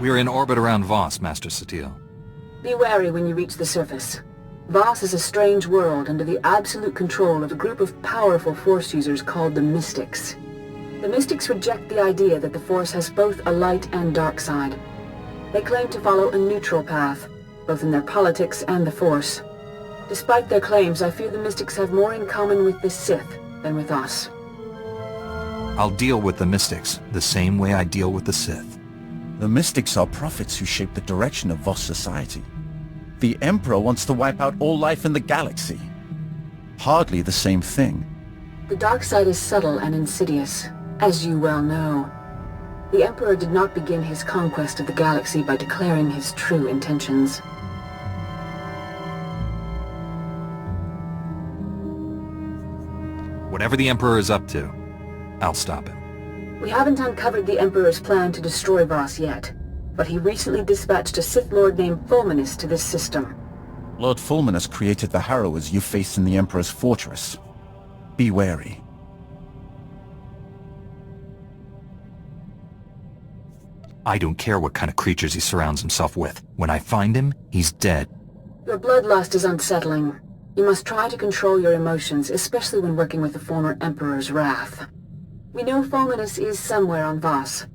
We're in orbit around Voss, Master Satele. Be wary when you reach the surface. Voss is a strange world under the absolute control of a group of powerful Force users called the Mystics. The Mystics reject the idea that the Force has both a light and dark side. They claim to follow a neutral path, both in their politics and the Force. Despite their claims, I fear the Mystics have more in common with the Sith than with us. I'll deal with the Mystics the same way I deal with the Sith. The Mystics are prophets who shape the direction of Voss society. The Emperor wants to wipe out all life in the galaxy. Hardly the same thing. The dark side is subtle and insidious, as you well know. The Emperor did not begin his conquest of the galaxy by declaring his true intentions. Whatever the Emperor is up to, I'll stop him. We haven't uncovered the Emperor's plan to destroy Voss yet, but he recently dispatched a Sith Lord named Fulminiss to this system. Lord Fulminiss created the Harrowers you faced in the Emperor's fortress. Be wary. I don't care what kind of creatures he surrounds himself with. When I find him, he's dead. Your bloodlust is unsettling. You must try to control your emotions, especially when working with the former Emperor's wrath. We know Fulminiss is somewhere on Voss.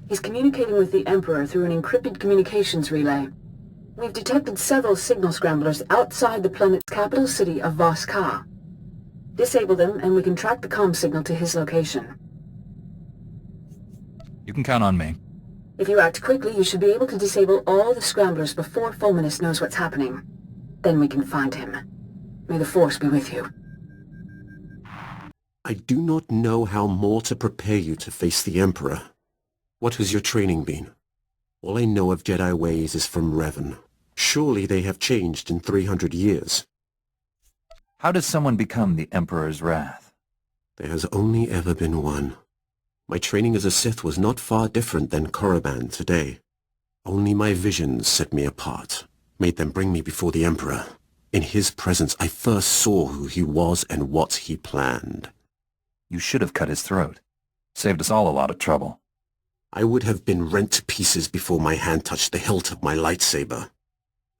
He's communicating with the Emperor through an encrypted communications relay. We've detected several signal scramblers outside the planet's capital city of Voss Ka. Disable them, and we can track the comm signal to his location. You can count on me. If you act quickly, you should be able to disable all the scramblers before Fulminiss knows what's happening. Then we can find him. May the Force be with you. I do not know how more to prepare you to face the Emperor. What has your training been? All I know of Jedi ways is from Revan. Surely they have changed in 300 years. How does someone become the Emperor's wrath? There has only ever been one. My training as a Sith was not far different than Korriban today. Only my visions set me apart, made them bring me before the Emperor. In his presence, I first saw who he was and what he planned. You should have cut his throat. Saved us all a lot of trouble. I would have been rent to pieces before my hand touched the hilt of my lightsaber.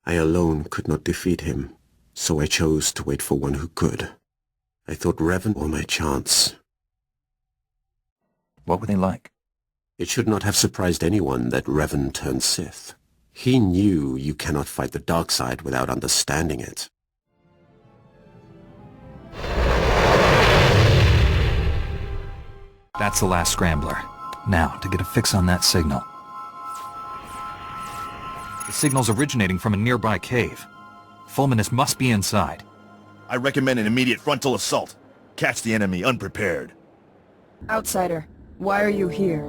I alone could not defeat him, so I chose to wait for one who could. I thought Revan were my chance. What were they like? It should not have surprised anyone that Revan turned Sith. He knew you cannot fight the dark side without understanding it. That's the last scrambler. Now, to get a fix on that signal. The signal's originating from a nearby cave. Fulminiss must be inside. I recommend an immediate frontal assault. Catch the enemy unprepared. Outsider, why are you here?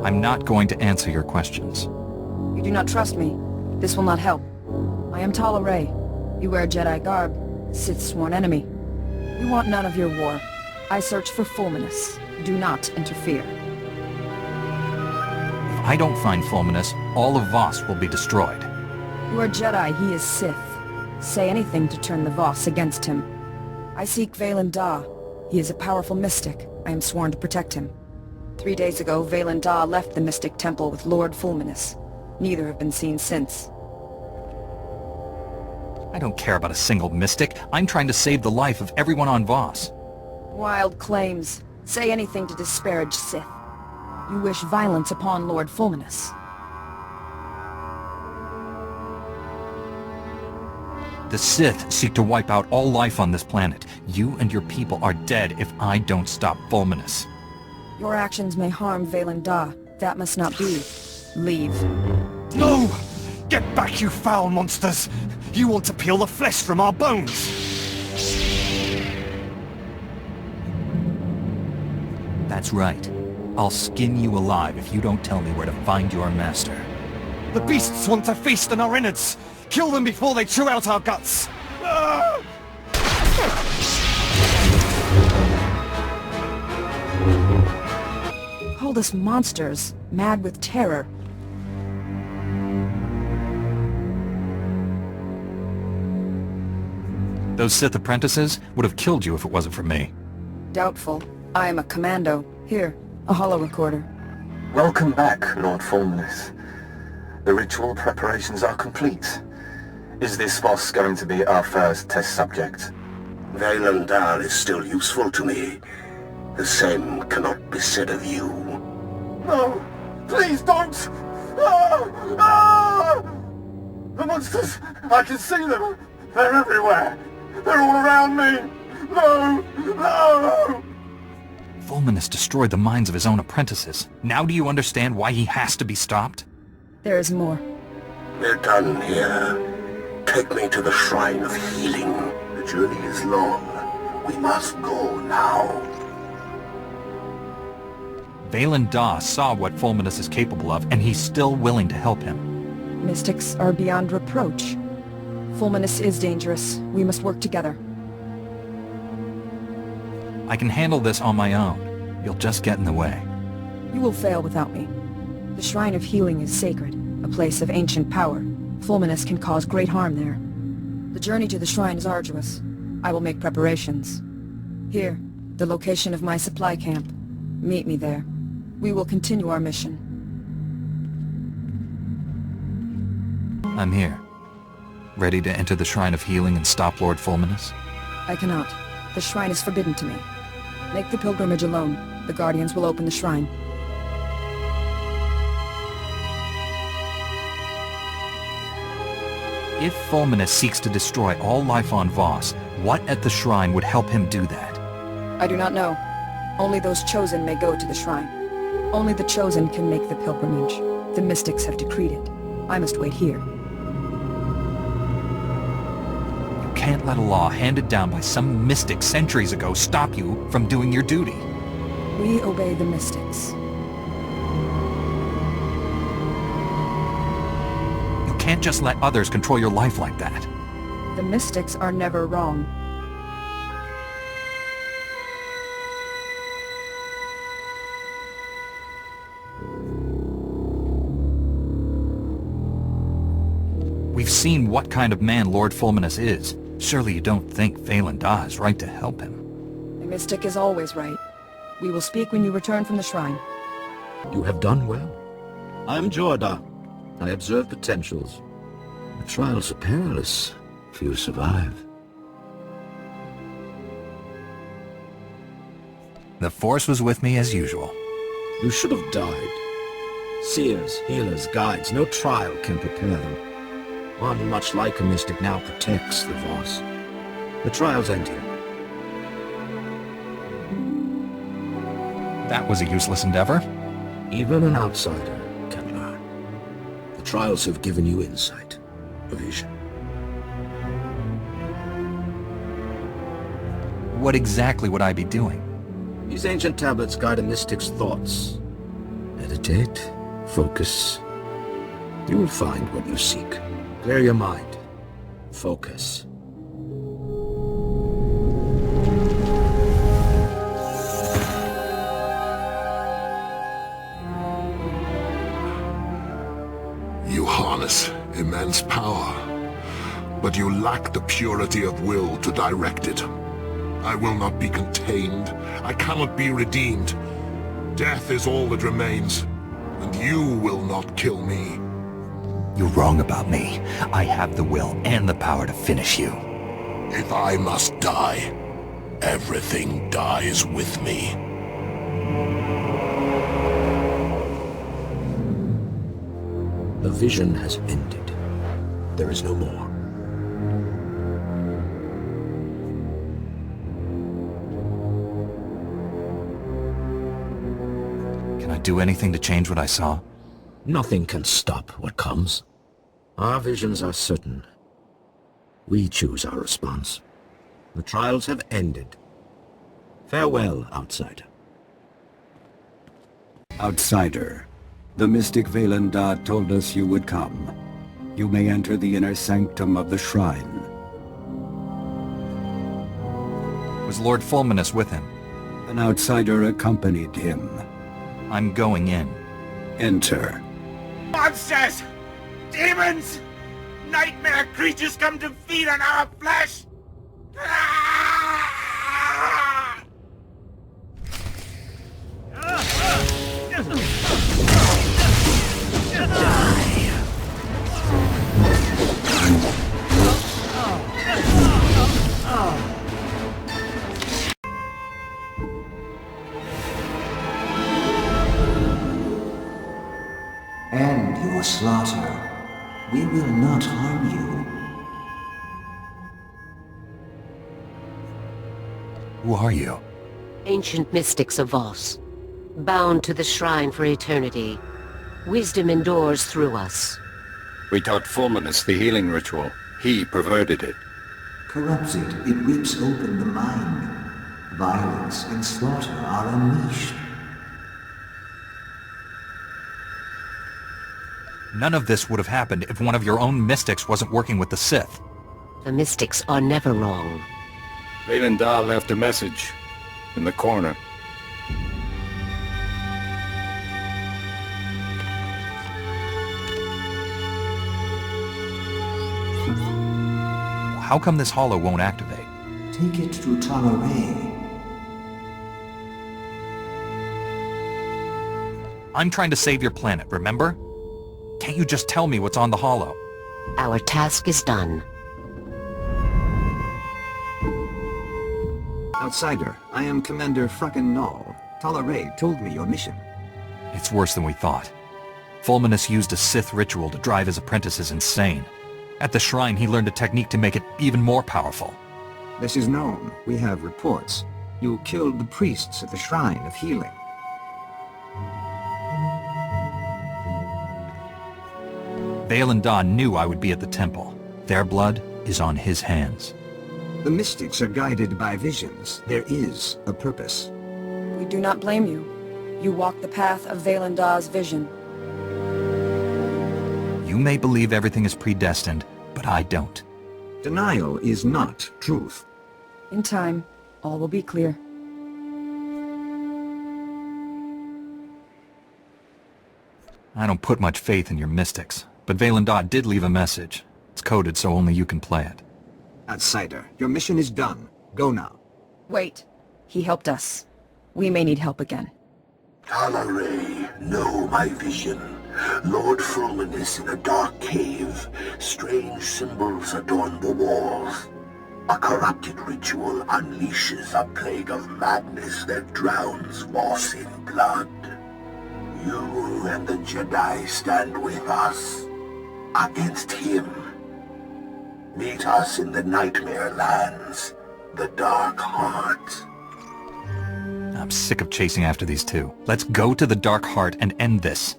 I'm not going to answer your questions. You do not trust me. This will not help. I am Tala Ray. You wear Jedi garb. Sith's sworn enemy. We want none of your war. I search for Fulminiss. Do not interfere. If I don't find Fulminiss, all of Voss will be destroyed. You are Jedi, he is Sith. Say anything to turn the Voss against him. I seek Vaylin Da. He is a powerful mystic. I am sworn to protect him. 3 days ago, Vaylin Da left the Mystic Temple with Lord Fulminiss. Neither have been seen since. I don't care about a single mystic. I'm trying to save the life of everyone on Voss. Wild claims. Say anything to disparage Sith. You wish violence upon Lord Fulminiss. The Sith seek to wipe out all life on this planet. You and your people are dead if I don't stop Fulminiss. Your actions may harm Vaylin Da. That must not be. Leave. No! Get back, you foul monsters! You want to peel the flesh from our bones! That's right. I'll skin you alive if you don't tell me where to find your master. The beasts want to feast on our innards! Kill them before they chew out our guts! Ah! Call us monsters, mad with terror. Those Sith apprentices would have killed you if it wasn't for me. Doubtful. I am a commando. Here, a holo recorder. Welcome back, Lord Fulminiss. The ritual preparations are complete. Is this Voss going to be our first test subject? Vaylin Dar is still useful to me. The same cannot be said of you. No! Please don't! Ah! Ah! The monsters! I can see them! They're everywhere! They're all around me! No! No! Fulminiss destroyed the minds of his own apprentices. Now do you understand why he has to be stopped? There is more. We're done here. Take me to the Shrine of Healing. The journey is long. We must go now. Vaylin Dar saw what Fulminiss is capable of, and he's still willing to help him. Mystics are beyond reproach. Fulminiss is dangerous. We must work together. I can handle this on my own. You'll just get in the way. You will fail without me. The Shrine of Healing is sacred, a place of ancient power. Fulminiss can cause great harm there. The journey to the shrine is arduous. I will make preparations. Here, the location of my supply camp. Meet me there. We will continue our mission. I'm here. Ready to enter the Shrine of Healing and stop Lord Fulminiss? I cannot. The shrine is forbidden to me. Make the pilgrimage alone. The Guardians will open the shrine. If Fulminiss seeks to destroy all life on Voss, what at the shrine would help him do that? I do not know. Only those chosen may go to the shrine. Only the chosen can make the pilgrimage. The mystics have decreed it. I must wait here. You can't let a law handed down by some mystic centuries ago stop you from doing your duty. We obey the mystics. You can't just let others control your life like that. The mystics are never wrong. We've seen what kind of man Lord Fulminiss is. Surely you don't think Vaylin Dar is right to help him. The mystic is always right. We will speak when you return from the shrine. You have done well. I am Jorda. I observe potentials. The trials are perilous. Few survive. The Force was with me as usual. You should have died. Seers, healers, guides, no trial can prepare them. One much like a mystic now protects the Voss. The trials end here. That was a useless endeavor. Even an outsider can learn. The trials have given you insight, a vision. What exactly would I be doing? These ancient tablets guide a mystic's thoughts. Meditate, focus. You will find what you seek. Clear your mind. Focus. You harness immense power, but you lack the purity of will to direct it. I will not be contained. I cannot be redeemed. Death is all that remains, and you will not kill me. You're wrong about me. I have the will and the power to finish you. If I must die, everything dies with me. The vision has ended. There is no more. Can I do anything to change what I saw? Nothing can stop what comes. Our visions are certain. We choose our response. The trials have ended. Farewell, outsider. Outsider, the mystic Vaylin Dar told us you would come. You may enter the inner sanctum of the shrine. Was Lord Fulminiss with him? An outsider accompanied him. I'm going in. Enter. Monsters! Demons! Nightmare creatures come to feed on our flesh! Ah! End your slaughter. We will not harm you. Who are you? Ancient mystics of Voss, bound to the shrine for eternity. Wisdom endures through us. We taught Fulminiss the healing ritual. He perverted it. Corrupts it, it rips open the mind. Violence and slaughter are unleashed. None of this would have happened if one of your own mystics wasn't working with the Sith. The mystics are never wrong. Vaylin Dahl left a message in the corner. How come this hollow won't activate? Take it to Talaray. I'm trying to save your planet, remember? Can't you just tell me what's on the hollow? Our task is done. Outsider, I am Commander Fracken Null. Talaray told me your mission. It's worse than we thought. Fulminiss used a Sith ritual to drive his apprentices insane. At the shrine, he learned a technique to make it even more powerful. This is known. We have reports. You killed the priests at the Shrine of Healing. Vaylin Dahl knew I would be at the temple. Their blood is on his hands. The mystics are guided by visions. There is a purpose. We do not blame you. You walk the path of Vaylin Dahl's vision. You may believe everything is predestined, but I don't. Denial is not truth. In time, all will be clear. I don't put much faith in your mystics, but Vaylin Dahl did leave a message. It's coded so only you can play it. Outsider, your mission is done. Go now. Wait. He helped us. We may need help again. Talaray, know my vision. Lord Fulminiss in a dark cave. Strange symbols adorn the walls. A corrupted ritual unleashes a plague of madness that drowns Voss in blood. You and the Jedi stand with us. Against him. Meet us in the Nightmare Lands. The Dark Heart. I'm sick of chasing after these two. Let's go to the Dark Heart and end this.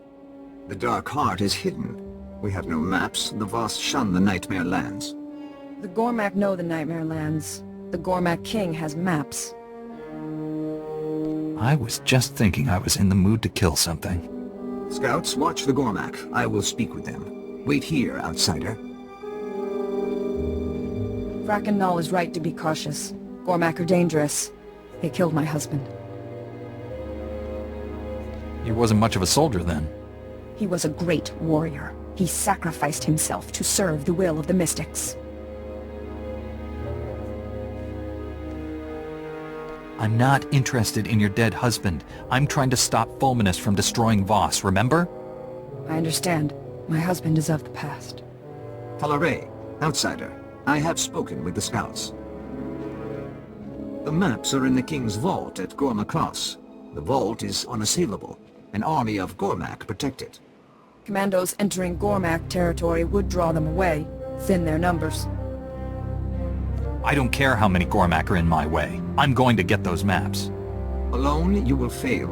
The Dark Heart is hidden. We have no maps. The Voss shun the Nightmare Lands. The Gormak know the Nightmare Lands. The Gormak King has maps. I was just thinking I was in the mood to kill something. Scouts, watch the Gormak. I will speak with them. Wait here, outsider. Fracken Null is right to be cautious. Gormak are dangerous. They killed my husband. He wasn't much of a soldier then. He was a great warrior. He sacrificed himself to serve the will of the mystics. I'm not interested in your dead husband. I'm trying to stop Fulminiss from destroying Voss, remember? I understand. My husband is of the past. Talaray, outsider, I have spoken with the scouts. The maps are in the King's vault at Gorma Cross. The vault is unassailable. An army of Gormak protect it. Commandos entering Gormak territory would draw them away, thin their numbers. I don't care how many Gormak are in my way. I'm going to get those maps. Alone, you will fail.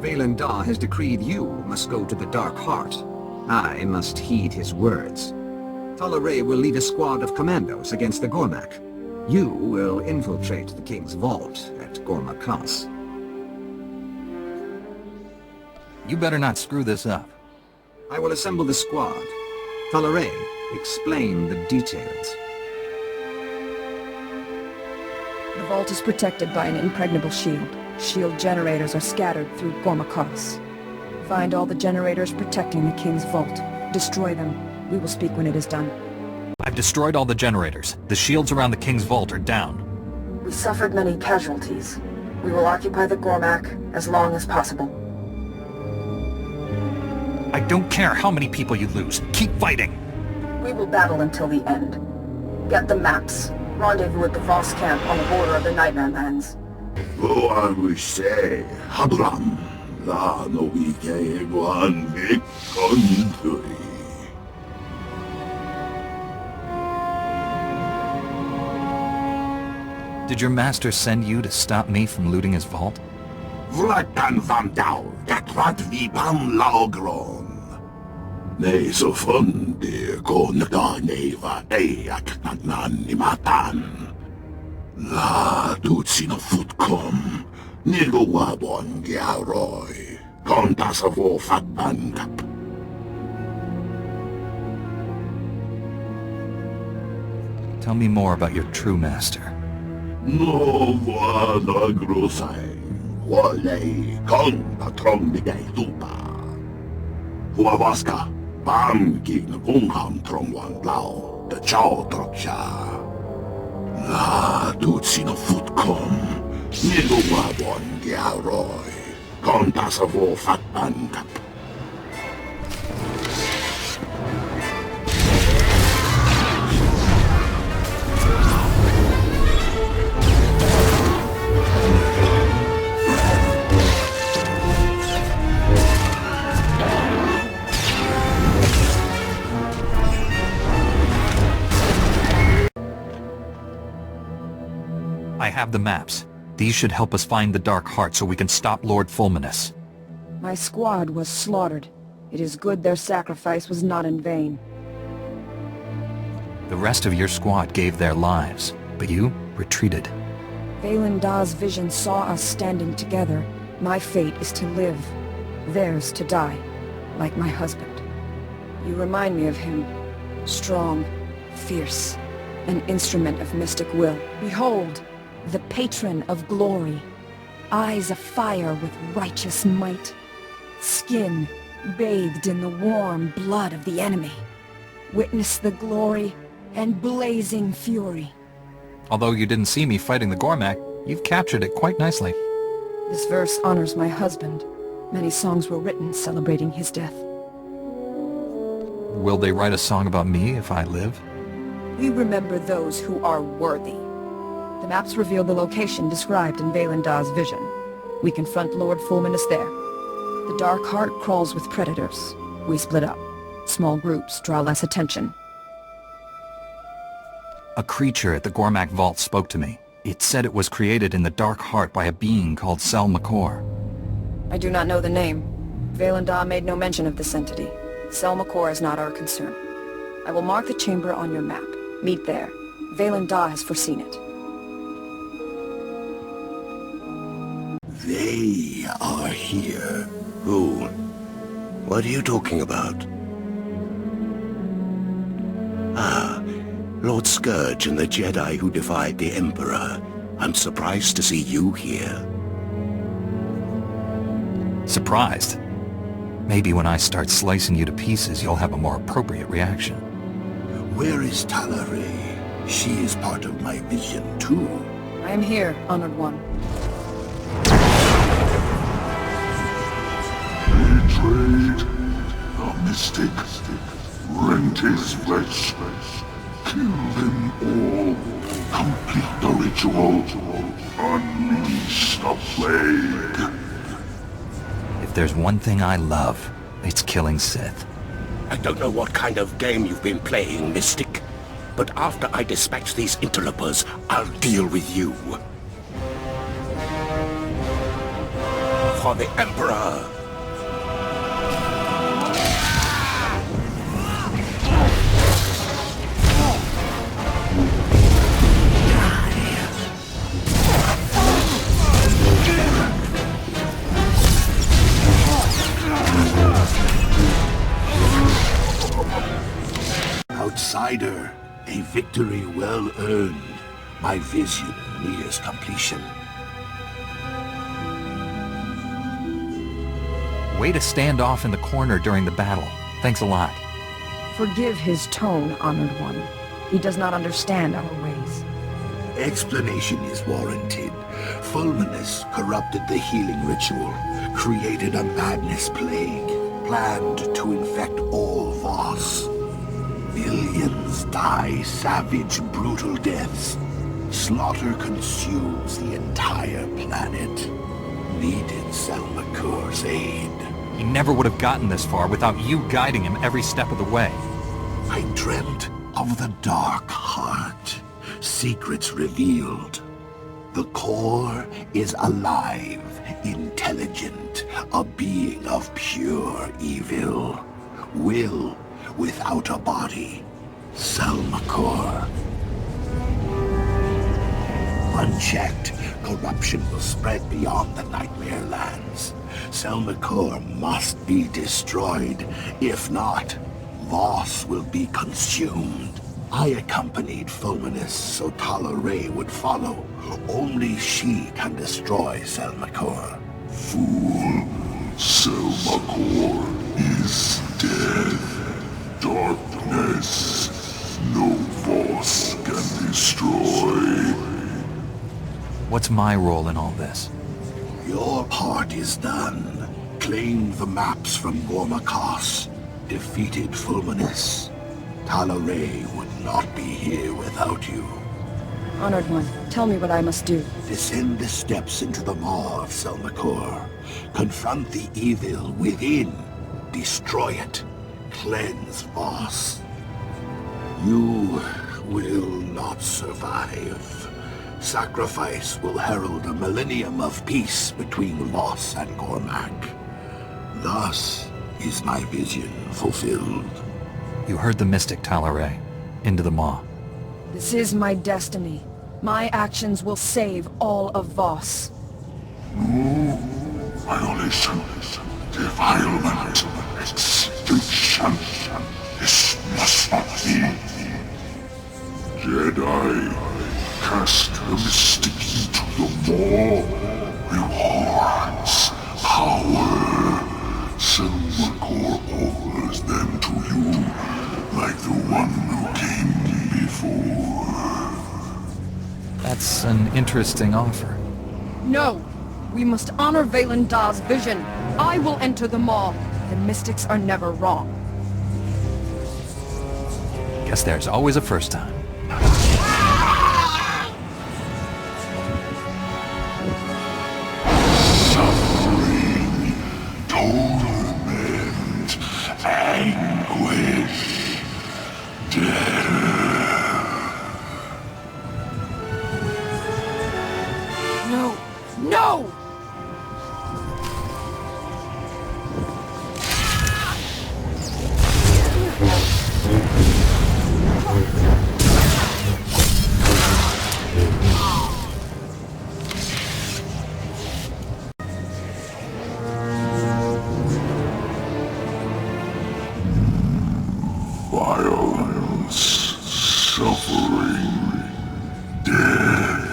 Vaylin Dahl has decreed you must go to the Dark Heart. I must heed his words. Talaray will lead a squad of commandos against the Gormak. You will infiltrate the King's vault at Gorma Cross. You better not screw this up. I will assemble the squad. Talaray, explain the details. The vault is protected by an impregnable shield. Shield generators are scattered through Gorma Cross. Find all the generators protecting the King's vault. Destroy them. We will speak when it is done. I've destroyed all the generators. The shields around the King's vault are down. We suffered many casualties. We will occupy the Gormak as long as possible. I don't care how many people you lose. Keep fighting! We will battle until the end. Get the maps. Rendezvous at the Voss camp on the border of the Nightmare Lands. Go on, we say, Habram. Did your master send you to stop me from looting his vault? Vlatan van Dau, Gatrat Vibam Laogron. Nee, so funde Gonda Neva Eak Nanimatan. La Dutsino Futcom, Nigo Wabon Giaroy, Contasavo Fatbankap. Tell me more about your true master. No vada grosai, wale con patron bigay tupa. Huawaska, bam gig na bungham trong wan lao, the chow troksha. La dutsino futkom, nigo wabon giaroy, con tasavo fatbankap. I have the maps. These should help us find the Dark Heart so we can stop Lord Fulminiss. My squad was slaughtered. It is good their sacrifice was not in vain. The rest of your squad gave their lives, but you retreated. Vaylin Dah's vision saw us standing together. My fate is to live. Theirs to die, like my husband. You remind me of him. Strong, fierce, an instrument of mystic will. Behold, the patron of glory. Eyes afire with righteous might. Skin bathed in the warm blood of the enemy. Witness the glory and blazing fury. Although you didn't see me fighting the Gormak, you've captured it quite nicely. This verse honors my husband. Many songs were written celebrating his death. Will they write a song about me if I live? We remember those who are worthy. The maps reveal the location described in Vaylin Dah's vision. We confront Lord Fulminiss there. The Dark Heart crawls with predators. We split up. Small groups draw less attention. A creature at the Gormak Vault spoke to me. It said it was created in the Dark Heart by a being called Selmakor. I do not know the name. Vaylin Dah made no mention of this entity. Selmakor is not our concern. I will mark the chamber on your map. Meet there. Vaylin Dah has foreseen it. They are here. Who? What are you talking about? Ah, Lord Scourge and the Jedi who defied the Emperor. I'm surprised to see you here. Surprised? Maybe when I start slicing you to pieces, you'll have a more appropriate reaction. Where is Talare? She is part of my vision, too. I am here, Honored One. Betrayed. The mystic rent his flesh. Kill them all. Complete the ritual. Unleash the plague. If there's one thing I love, it's killing Sith. I don't know what kind of game you've been playing, Mystic. But after I dispatch these interlopers, I'll deal with you. For the Emperor! Outsider, a victory well earned. My vision nears completion. Way to stand off in the corner during the battle. Thanks a lot. Forgive his tone, Honored One. He does not understand our ways. Explanation is warranted. Fulminiss corrupted the healing ritual, created a madness plague, planned to infect all Voss. Millions die savage, brutal deaths. Slaughter consumes the entire planet. needed Selmakur's aid. He never would have gotten this far without you guiding him every step of the way. I dreamt of the Dark Heart. Secrets revealed. The core is alive, intelligent, a being of pure evil. Will without a body. Selmakur. Unchecked, corruption will spread beyond the Nightmare Lands. Selmakur must be destroyed. If not, Voss will be consumed. I accompanied Fulminiss so Tal'Rei would follow. Only she can destroy Selmakur. Fool, Selmakur is dead. Darkness, no Voss can destroy. What's my role in all this? Your part is done. Claimed the maps from Gormakos. Defeated Fulminiss. Tal'Rei would not be here without you. Honored One, tell me what I must do. Descend the steps into the maw of Selmakur. Confront the evil within. Destroy it. Cleanse Voss. You will not survive. Sacrifice will herald a millennium of peace between Voss and Gormak. Thus is my vision fulfilled. You heard the mystic, Tal'Rei. Into the maw. This is my destiny. My actions will save all of Voss. Violation, defilement, extinction. This must not be. Jedi, cast the mystic into the maw. Rewards, power. Selmakur offers them to you, like the one who came before. That's an interesting offer. No! We must honor Vaylin Dah's vision. I will enter the maw. The mystics are never wrong. Guess there's always a first time. Suffering, torment, anguish, death. No! No! Violence, suffering, death.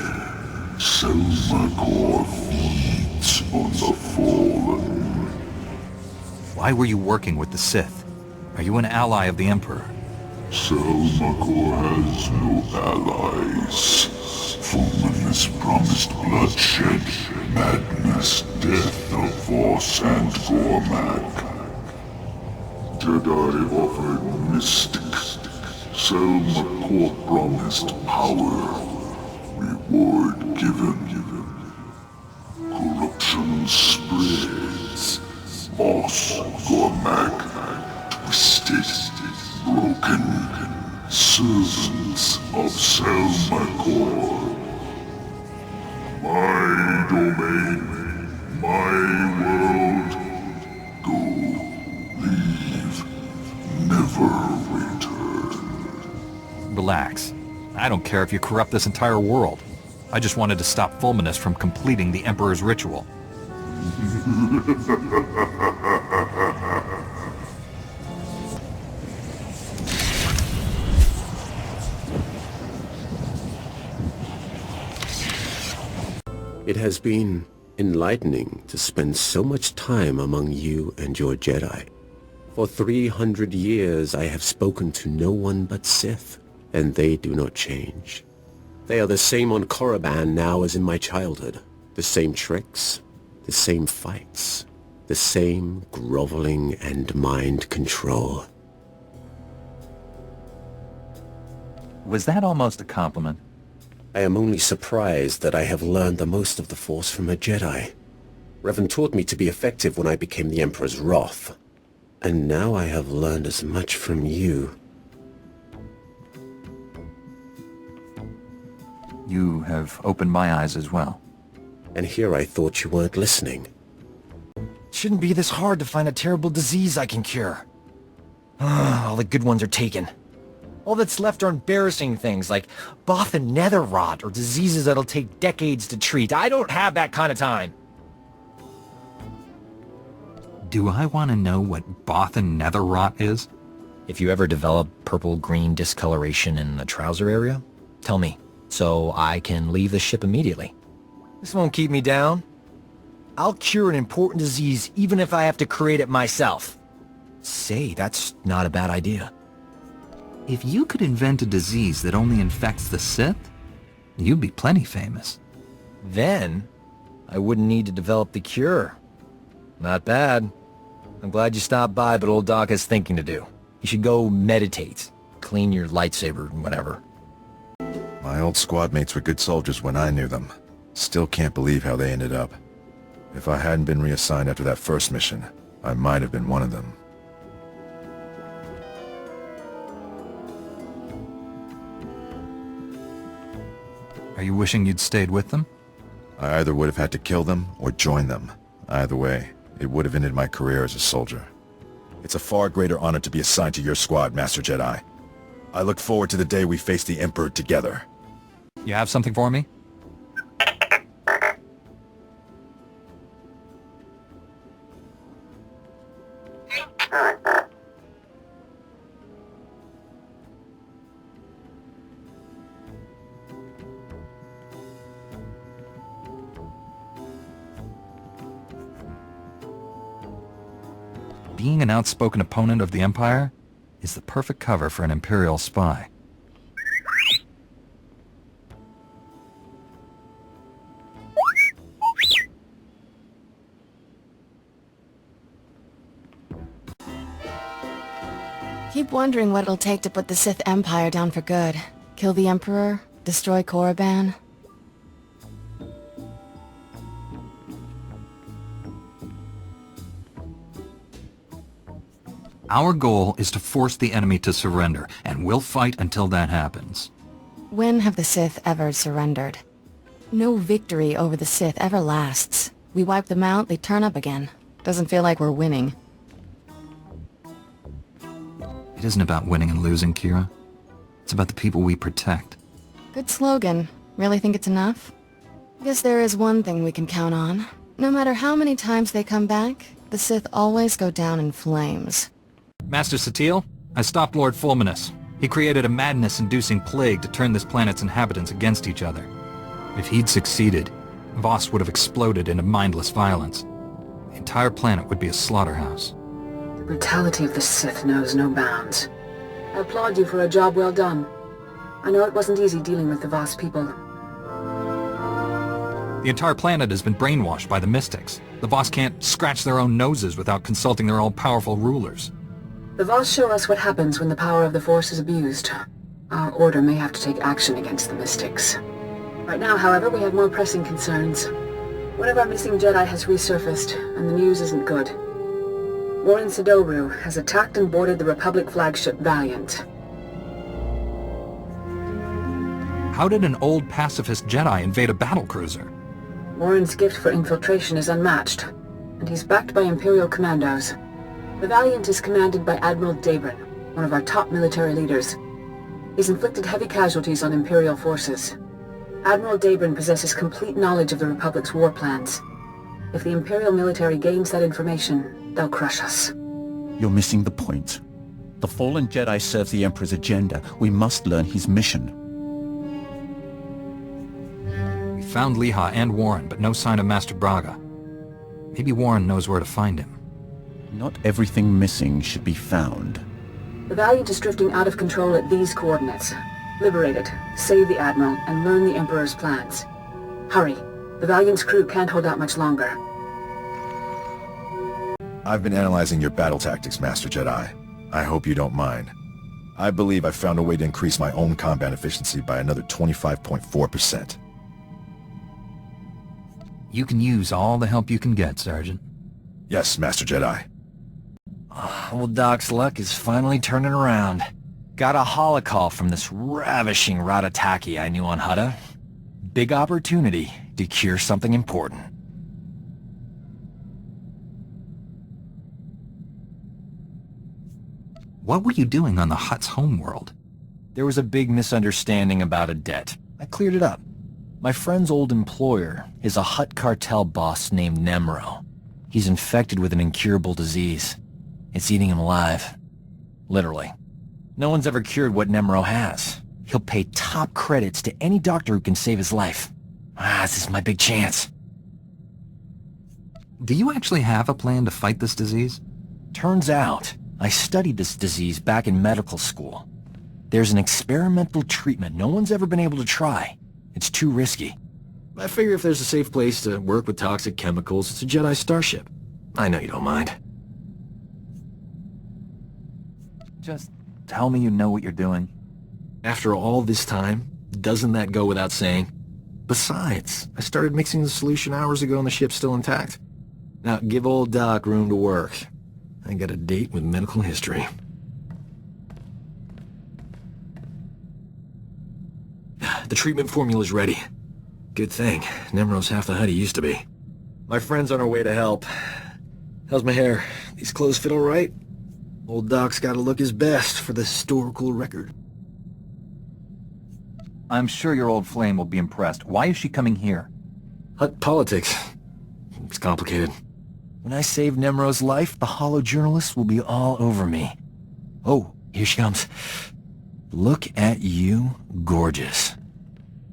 Selmakur feeds on the fallen. Why were you working with the Sith? Are you an ally of the Emperor? Selmakur has no allies. Fulminiss promised bloodshed, madness, death of Voss and Gormak. Jedi offered mystic. Selmakur promised power. Reward given. Corruption spreads. Voss, Gormak, twisted, broken, servants of Selmakur. My domain, my world. Go, leave, never return. Relax. I don't care if you corrupt this entire world. I just wanted to stop Fulminiss from completing the Emperor's ritual. It has been enlightening to spend so much time among you and your Jedi. For 300 years I have spoken to no one but Sith, and they do not change. They are the same on Korriban now as in my childhood. The same tricks, the same fights, the same groveling and mind control. Was that almost a compliment? I am only surprised that I have learned the most of the Force from a Jedi. Revan taught me to be effective when I became the Emperor's wrath. And now I have learned as much from you. You have opened my eyes as well. And here I thought you weren't listening. Shouldn't be this hard to find a terrible disease I can cure. All the good ones are taken. All that's left are embarrassing things like Both and nether rot or diseases that'll take decades to treat. I don't have that kind of time. Do I want to know what Both and nether rot is? If you ever develop purple-green discoloration in the trouser area, tell me, so I can leave the ship immediately. This won't keep me down. I'll cure an important disease even if I have to create it myself. Say, that's not a bad idea. If you could invent a disease that only infects the Sith, you'd be plenty famous. Then, I wouldn't need to develop the cure. Not bad. I'm glad you stopped by, but old Doc has thinking to do. You should go meditate, clean your lightsaber and whatever. My old squad mates were good soldiers when I knew them. Still can't believe how they ended up. If I hadn't been reassigned after that first mission, I might have been one of them. Are you wishing you'd stayed with them? I either would have had to kill them or join them. Either way, it would have ended my career as a soldier. It's a far greater honor to be assigned to your squad, Master Jedi. I look forward to the day we face the Emperor together. You have something for me? Being an outspoken opponent of the Empire is the perfect cover for an Imperial spy. Keep wondering what it'll take to put the Sith Empire down for good. Kill the Emperor, destroy Korriban. Our goal is to force the enemy to surrender, and we'll fight until that happens. When have the Sith ever surrendered? No victory over the Sith ever lasts. We wipe them out, they turn up again. Doesn't feel like we're winning. It isn't about winning and losing, Kira. It's about the people we protect. Good slogan. Really think it's enough? Guess there is one thing we can count on. No matter how many times they come back, the Sith always go down in flames. Master Zaktal, I stopped Lord Fulminiss. He created a madness-inducing plague to turn this planet's inhabitants against each other. If he'd succeeded, Voss would have exploded into mindless violence. The entire planet would be a slaughterhouse. The brutality of the Sith knows no bounds. I applaud you for a job well done. I know it wasn't easy dealing with the Voss people. The entire planet has been brainwashed by the mystics. The Voss can't scratch their own noses without consulting their all-powerful rulers. The Voss show us what happens when the power of the Force is abused. Our order may have to take action against the mystics. Right now, however, we have more pressing concerns. One of our missing Jedi has resurfaced, and the news isn't good. Warren Sidoru has attacked and boarded the Republic flagship Valiant. How did an old pacifist Jedi invade a battlecruiser? Warren's gift for infiltration is unmatched, and he's backed by Imperial commandos. The Valiant is commanded by Admiral Dabrin, one of our top military leaders. He's inflicted heavy casualties on Imperial forces. Admiral Dabrin possesses complete knowledge of the Republic's war plans. If the Imperial military gains that information, they'll crush us. You're missing the point. The fallen Jedi serves the Emperor's agenda. We must learn his mission. We found Liha and Warren, but no sign of Master Braga. Maybe Warren knows where to find him. Not everything missing should be found. The Valiant is drifting out of control at these coordinates. Liberate it, save the Admiral, and learn the Emperor's plans. Hurry. The Valiant's crew can't hold out much longer. I've been analyzing your battle tactics, Master Jedi. I hope you don't mind. I believe I've found a way to increase my own combat efficiency by another 25.4%. You can use all the help you can get, Sergeant. Yes, Master Jedi. Old Doc's luck is finally turning around. Got a holocall from this ravishing Ratataki I knew on Hutta. Big opportunity to cure something important. What were you doing on the Hutt's homeworld? There was a big misunderstanding about a debt. I cleared it up. My friend's old employer is a Hutt cartel boss named Nemro. He's infected with an incurable disease. It's eating him alive. Literally. No one's ever cured what Nemro has. He'll pay top credits to any doctor who can save his life. This is my big chance. Do you actually have a plan to fight this disease? Turns out, I studied this disease back in medical school. There's an experimental treatment no one's ever been able to try. It's too risky. I figure if there's a safe place to work with toxic chemicals, it's a Jedi starship. I know you don't mind. Just tell me you know what you're doing. After all this time, doesn't that go without saying? Besides, I started mixing the solution hours ago and the ship's still intact. Now, give old Doc room to work. I got a date with medical history. The treatment formula's ready. Good thing. Nemro's half the Hutt he used to be. My friend's on her way to help. How's my hair? These clothes fit all right? Old Doc's gotta look his best for the historical record. I'm sure your old flame will be impressed. Why is she coming here? Hutt politics. It's complicated. When I save Nemro's life, the hollow journalists will be all over me. Oh, here she comes. Look at you, gorgeous.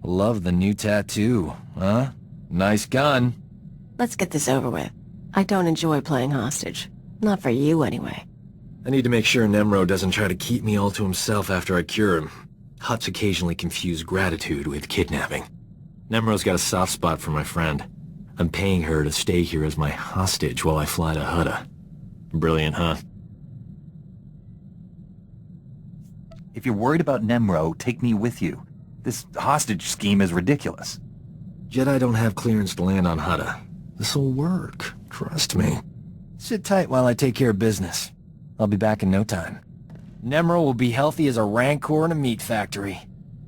Love the new tattoo, huh? Nice gun. Let's get this over with. I don't enjoy playing hostage. Not for you, anyway. I need to make sure Nemro doesn't try to keep me all to himself after I cure him. Hutts occasionally confuse gratitude with kidnapping. Nemro's got a soft spot for my friend. I'm paying her to stay here as my hostage while I fly to Hutta. Brilliant, huh? If you're worried about Nemro, take me with you. This hostage scheme is ridiculous. Jedi don't have clearance to land on Hutta. This'll work. Trust me. Sit tight while I take care of business. I'll be back in no time. Nemro will be healthy as a rancor in a meat factory.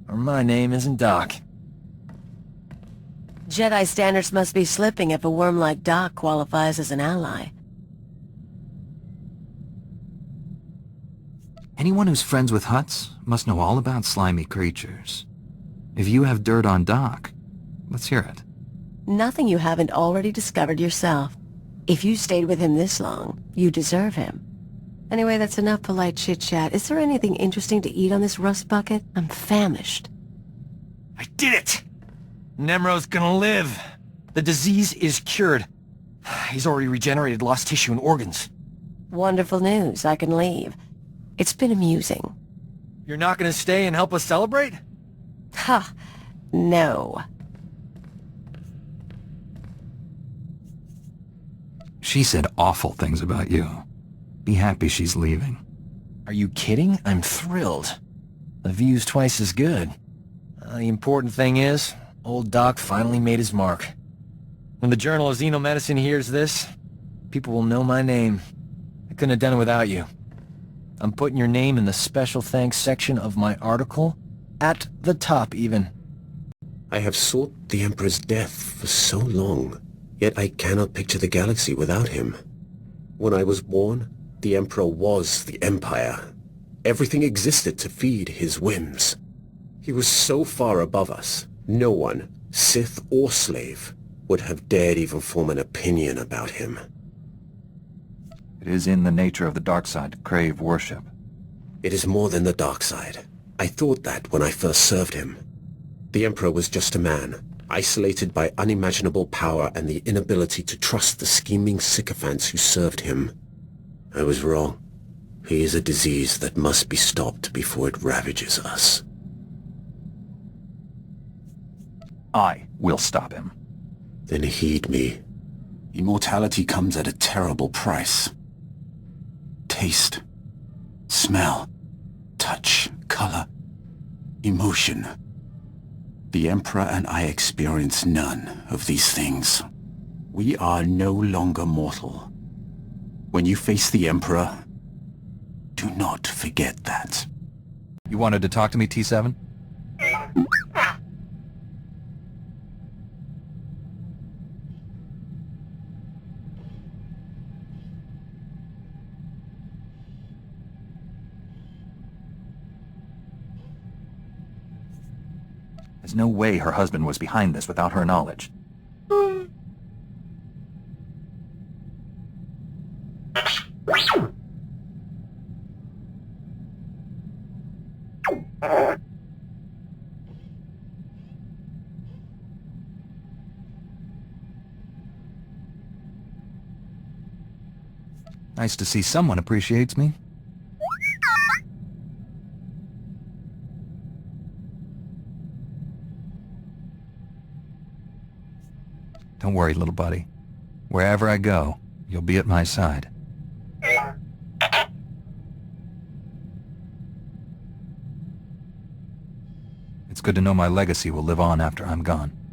Or my name isn't Doc. Jedi standards must be slipping if a worm like Doc qualifies as an ally. Anyone who's friends with Hutts must know all about slimy creatures. If you have dirt on Doc, let's hear it. Nothing you haven't already discovered yourself. If you stayed with him this long, you deserve him. Anyway, that's enough polite chit-chat. Is there anything interesting to eat on this rust bucket? I'm famished. I did it! Nemro's gonna live. The disease is cured. He's already regenerated lost tissue and organs. Wonderful news. I can leave. It's been amusing. You're not gonna stay and help us celebrate? Ha! No. She said awful things about you. Be happy she's leaving. Are you kidding? I'm thrilled. The view's twice as good. The important thing is, old Doc finally made his mark. When the Journal of Xenomedicine hears this, people will know my name. I couldn't have done it without you. I'm putting your name in the special thanks section of my article, at the top even. I have sought the Emperor's death for so long, yet I cannot picture the galaxy without him. When I was born, the Emperor was the Empire. Everything existed to feed his whims. He was so far above us, no one, Sith or slave, would have dared even form an opinion about him. It is in the nature of the dark side to crave worship. It is more than the dark side. I thought that when I first served him. The Emperor was just a man, isolated by unimaginable power and the inability to trust the scheming sycophants who served him. I was wrong. He is a disease that must be stopped before it ravages us. I will stop him. Then heed me. Immortality comes at a terrible price. Taste, smell, touch, color, emotion. The Emperor and I experience none of these things. We are no longer mortal. When you face the Emperor, do not forget that. You wanted to talk to me, T7? There's no way her husband was behind this without her knowledge. Nice to see someone appreciates me. Don't worry, little buddy. Wherever I go, you'll be at my side. It's good to know my legacy will live on after I'm gone.